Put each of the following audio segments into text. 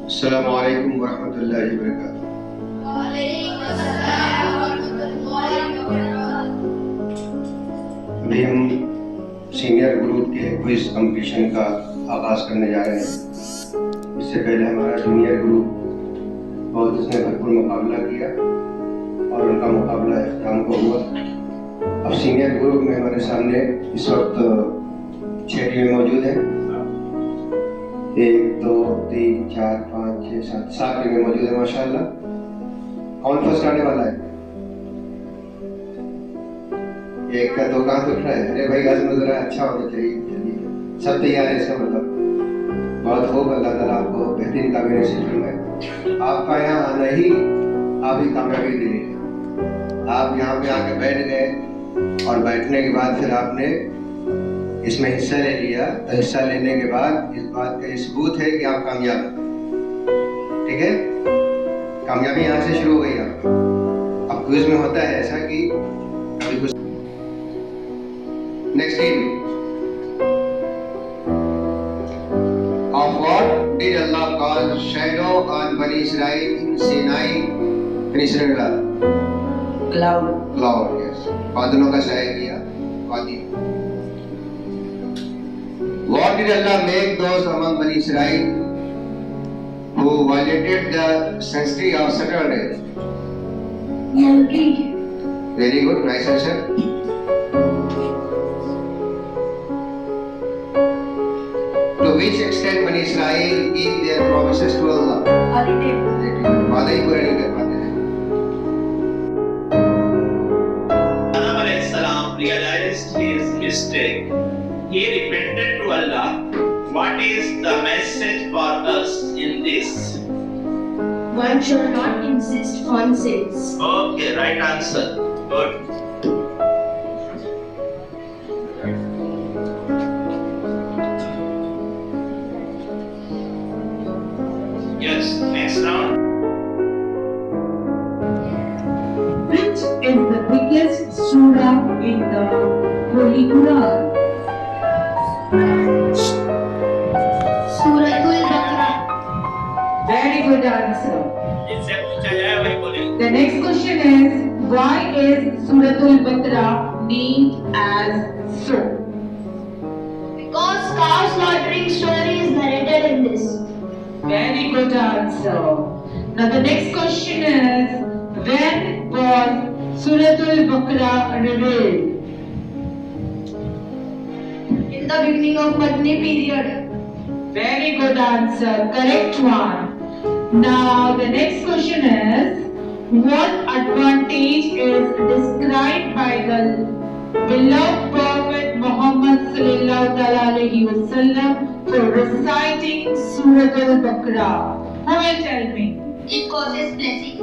السلام علیکم ورحمۃ اللہ وبرکاتہ۔ وعلیکم السلام ورحمۃ اللہ وبرکاتہ۔ ابھی ہم سینئر گروپ کے کوئز کمپٹیشن کا آغاز کرنے جا رہے ہیں۔ اس سے پہلے ہمارا جونیئر گروپ بہت اس نے بھرپور مقابلہ کیا اور ان کا مقابلہ اختتام کو ہوا۔ اب سینئر گروپ میں ہمارے سامنے اس وقت 6 ٹیمیں موجود ہیں۔ 1 2 3 4 5 6 7 ٹیمیں موجود ہیں ماشاء اللہ۔ کون فرسٹ آنے والا ہے؟ ایک کا 2 کہاں دکھ رہا ہے؟ ارے بھائی آج ذرا اچھا ہونا چاہیے۔ چلیے سب تیار ہے، اس کا مطلب بہت خوب، اللہ تعالیٰ آپ کو بہترین کامیابی سے فرمائے۔ آپ کا یہاں آنا ہی آپ ہی کامیابی دے رہے ہیں۔ آپ یہاں پہ آ کے بیٹھ گئے اور بیٹھنے کے بعد پھر آپ نے اس میں حصہ لے لیا، تو حصہ لینے کے بعد اس بات کا یہ ثبوت ہے کہ آپ کامیاب ہیں۔ ٹھیک ہے، کامیابی یہاں سے شروع ہو گئی۔ آپ اب کوئز میں ہوتا ہے ایسا کہ کبھی کچھ next team of what did Allah call shadow on Bani Israel in Sinai Peninsula? Cloud, yes. بادلوں کا سایہ کیا، وادی۔ What did Allah make those among Bani Israel who violated the sanctity of Saturday? Monkey. Very good, nice answer. To which extent Bani Israel keep their promises to Allah? وعدے ہی پورے نہیں کر پاتے ہیں۔ Adam alayhi salam realized his mistake. He repented to Allah. What is the message for us in this? One should not insist on sins. Okay, right answer. Good. Yes, next round. Which is the biggest surah in the Holy Quran? Suratul Baqarah. Very good answer. इससे पूछा जाए वही बोलेंगे। The next question is, why is Suratul Baqarah named as so? Because cow slaughtering story is narrated in this. Very good answer. Now the next question is, when was Suratul Baqarah revealed? In the beginning of Madani period. Very good answer. Correct one. Now the next question is, what advantage is described by the beloved Prophet Muhammad sallallahu alaihi wasallam for reciting Surah Al-Baqarah? Who will tell me? It causes blessings.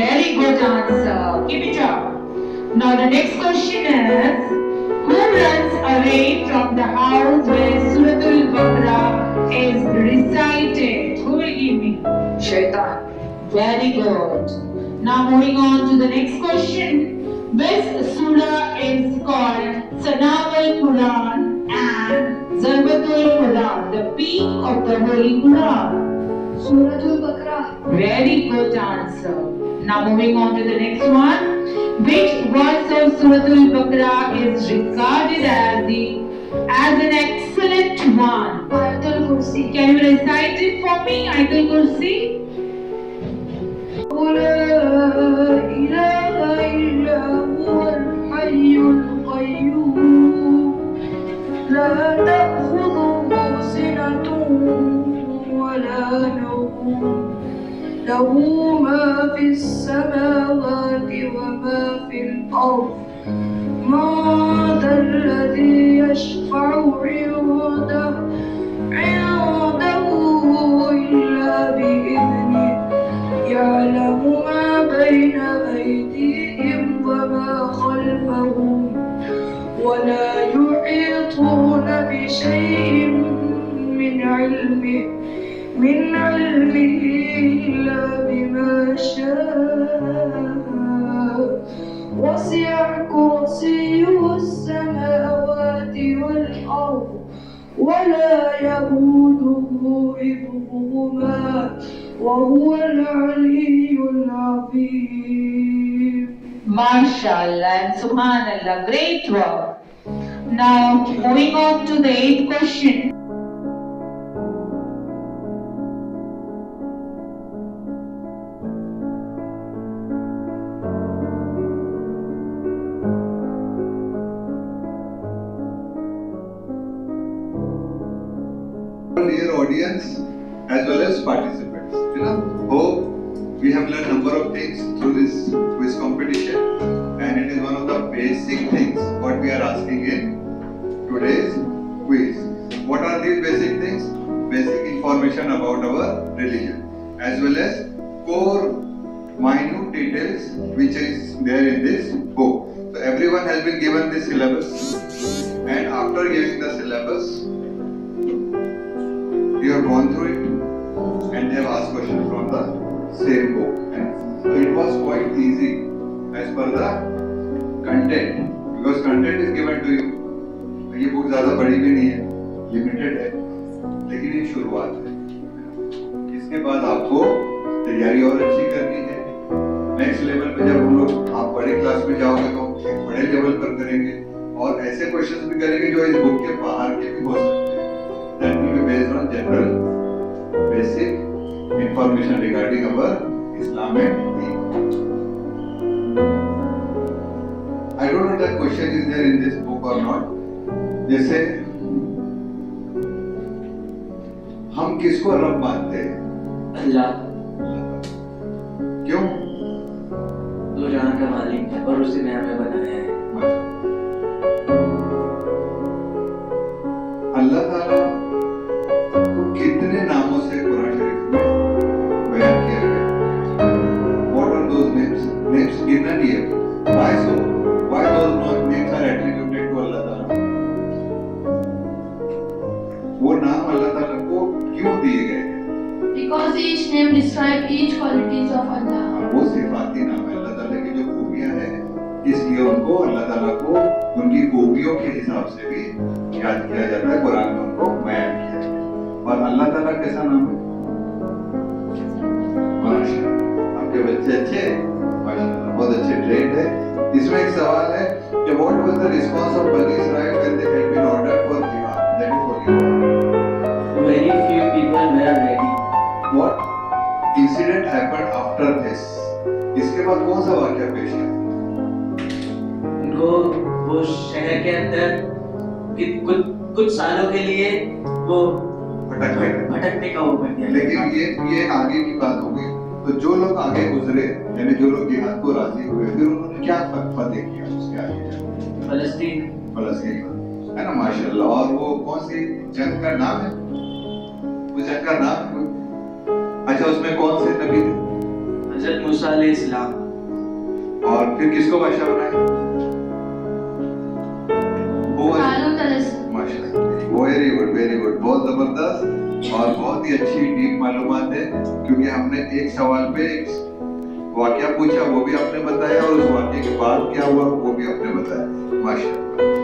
Very good answer. Keep it up. Now the next question is, who runs away from the house where Surah Al-Baqarah is recited? Who will give me? Shaitan. Very good. Now moving on to the next question. Which surah is called Sanam al-Quran and Zarbatul Quran, the peak of the Holy Quran? Suratul Baqarah. Very good answer. Now moving on to the next one. Which verse of Suratul Baqarah is regarded as an excellent one? Ayatul Kursi. Can you recite it for me, Ayatul Kursi? لا إله إلا هو الحي القيوم لا تأخذه سنة ولا نوم له ما في السماوات وما في الأرض من ذا الذي يشفع عنده إلا بإذنه يعلم ما بين أيديهم وما خلفهم ولا يحيطون بشيء من علمه إلا بما شاء وسع كرسيه السماوات والأرض ولا يئوده حفظهما وهو العلي العظيم. MashaAllah and Subhanallah, great work. Now moving on to the 8th question. Dear audience as well as participants, hope we have learned number of things through this quiz competition, and it is one of the basic things what we are asking in today's quiz. What are these basic things? Basic information about our religion as well as core minute details which is there in this book. So everyone has been given this syllabus, and after giving the syllabus you have gone through it and they have asked questions from the same book, and so it was quite easy as per the content, because content is given to you. ये book ज़्यादा बड़ी भी नहीं है, limited है, लेकिन ये शुरुआत है. इसके बाद आपको तैयारी और अच्छी करनी है. नेक्स्ट लेवल पे जब हम लोग आप बड़े क्लास में जाओगे तो एक बड़े लेवल पर करेंगे और ऐसे क्वेश्चंस भी करेंगे जो इस बुक के बाहर के भी हो सकते हैं. That will be based on general basic information regarding our Islamic faith. I don't know that question is there in this book or not. जैसे हम किसको रब मानते हैं? अल्लाह क्यों? जो जहां का मालिक है और उसी ने हमें बनाया है. अल्लाह ताला कितने नामों से कुरान शरीफ में बयान किया गया? What are those names? Names given here. Why so? Why those names are attributed to Allah Taala? वो नाम अल्लाह ताला को क्यों दिए गए हैं? Because each name describes each qualities of Allah. वो सिफाती नाम है, अल्लाह ताला की जो खूबियां हैं, इसलिए उनको अल्लाह ताला को उनकी खूबियों के हिसाब से भी याद किया जाता है. कुरान में उनको बयान किया जाता है. और अल्लाह ताला कैसा नाम है? माशाअल्लाह. आपके बच्चे अच्छे हैं? माशाअल्लाह, बहुत अच्छे ट्रेंड है. इसमें एक सवाल है कि what was the response of Bani Israel when they had been ordered for jihad? That is holy war. Very few people were ready. What incident happened after this? इसके बाद कौन सा वाकया पेश आया? उनको वो शहर के अंदर कुछ सालों के लिए वो भटकने का वो कर दिया. लेकिन ये आगे की बात हो गई. तो जो लोग आगे गुजरे, यानी जो लोग जिहाद को राजी हुए, फिर उन्होंने क्या फतेह किया उसके आगे? फलस्तीन है ना. माशाल्लाह. और वो कौन सी जंग का नाम है? वो जंग का नाम है? अच्छा, उसमें कौन से नबी थे? हजरत मूसा अलैहिस्सलाम. और फिर किसको बादशाह बनाया? Harun al-Rashid. माशाल्लाह. वेरी गुड, बहुत जबरदस्त और बहुत ही अच्छी डीप मालूमात है, क्योंकि हमने एक सवाल पे एक वाकया पूछा, वो भी आपने बताया, और उस वाकये के बाद क्या हुआ वो भी आपने बताया. माशाल्लाह.